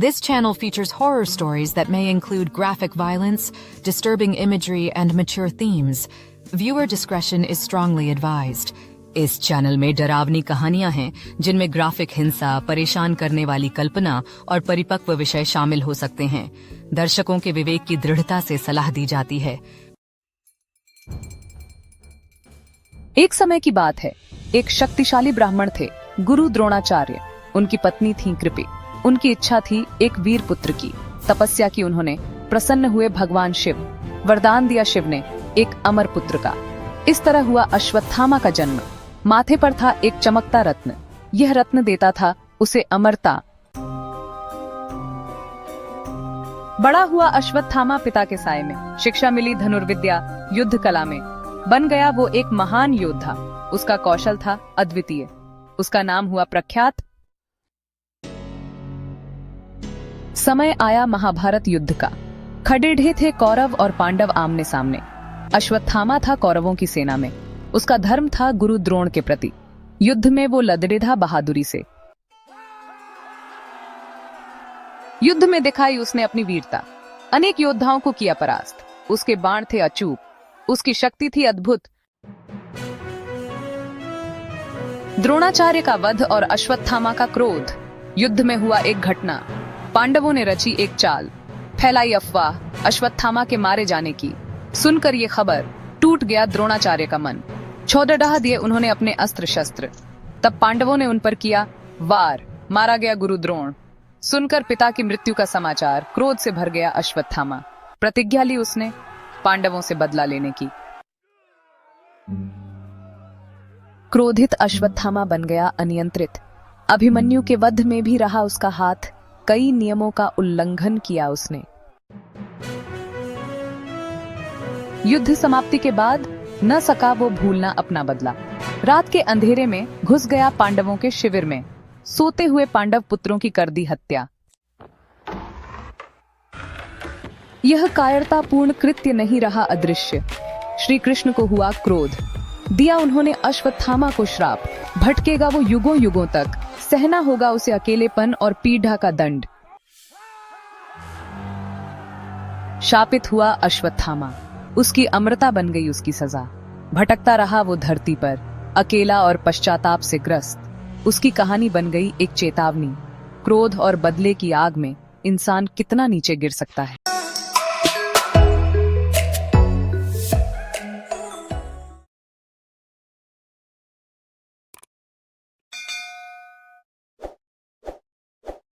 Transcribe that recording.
This channel features horror stories that may include graphic violence, disturbing imagery, and mature themes. Viewer discretion is strongly advised. इस channel में डरावनी कहानियां हैं जिनमें graphic हिंसा, परेशान करने वाली कल्पना और परिपक्व विषय शामिल हो सकते हैं। दर्शकों के विवेक की दृढ़ता से सलाह दी जाती है। एक समय की बात है, एक शक्तिशाली ब्राह्मण थे, गुरु द्रोणाचार्य। उनकी पत्नी थी कृपि। उनकी इच्छा थी एक वीर पुत्र की। तपस्या की उन्होंने। प्रसन्न हुए भगवान शिव। वरदान दिया शिव ने एक अमर पुत्र का। इस तरह हुआ अश्वत्थामा का जन्म। माथे पर था एक चमकता रत्न। यह रत्न देता था उसे अमरता। बड़ा हुआ अश्वत्थामा पिता के साए में। शिक्षा मिली धनुर्विद्या, युद्ध कला में। बन गया वो एक महान योद्धा। उसका कौशल था अद्वितीय। उसका नाम हुआ प्रख्यात। समय आया महाभारत युद्ध का। खड़े थे कौरव और पांडव आमने सामने। अश्वत्थामा था कौरवों की सेना में। उसका धर्म था गुरु द्रोण के प्रति। युद्ध में वो लड़े था बहादुरी से। युद्ध में दिखाई उसने अपनी वीरता। अनेक योद्धाओं को किया परास्त। उसके बाण थे अचूक। उसकी शक्ति थी अद्भुत। द्रोणाचार्य का वध और अश्वत्थामा का क्रोध। युद्ध में हुआ एक घटना। पांडवों ने रची एक चाल, फैलाई अफवाह अश्वत्थामा के मारे जाने की। सुनकर ये खबर टूट गया द्रोणाचार्य का मन। छोड़ दिए उन्होंने अपने अस्त्र शस्त्र। तब पांडवों ने उन पर किया वार। मारा गया गुरु द्रोण। सुनकर पिता की मृत्यु का समाचार क्रोध से भर गया अश्वत्थामा। प्रतिज्ञा ली उसने पांडवों से बदला लेने की। क्रोधित अश्वत्थामा बन गया अनियंत्रित। अभिमन्यु के वध में भी रहा उसका हाथ। कई नियमों का उल्लंघन किया उसने। युद्ध समाप्ति के बाद न सका वो भूलना अपना बदला। रात के अंधेरे में घुस गया पांडवों के शिविर में। सोते हुए पांडव पुत्रों की कर दी हत्या। यह कायरतापूर्ण कृत्य नहीं रहा अदृश्य। श्री कृष्ण को हुआ क्रोध। दिया उन्होंने अश्वत्थामा को श्राप। भटकेगा वो युगों युगों तक। सहना होगा उसे अकेलेपन और पीड़ा का दंड। शापित हुआ अश्वत्थामा। उसकी अमरता बन गई उसकी सजा। भटकता रहा वो धरती पर, अकेला और पश्चाताप से ग्रस्त। उसकी कहानी बन गई एक चेतावनी। क्रोध और बदले की आग में इंसान कितना नीचे गिर सकता है।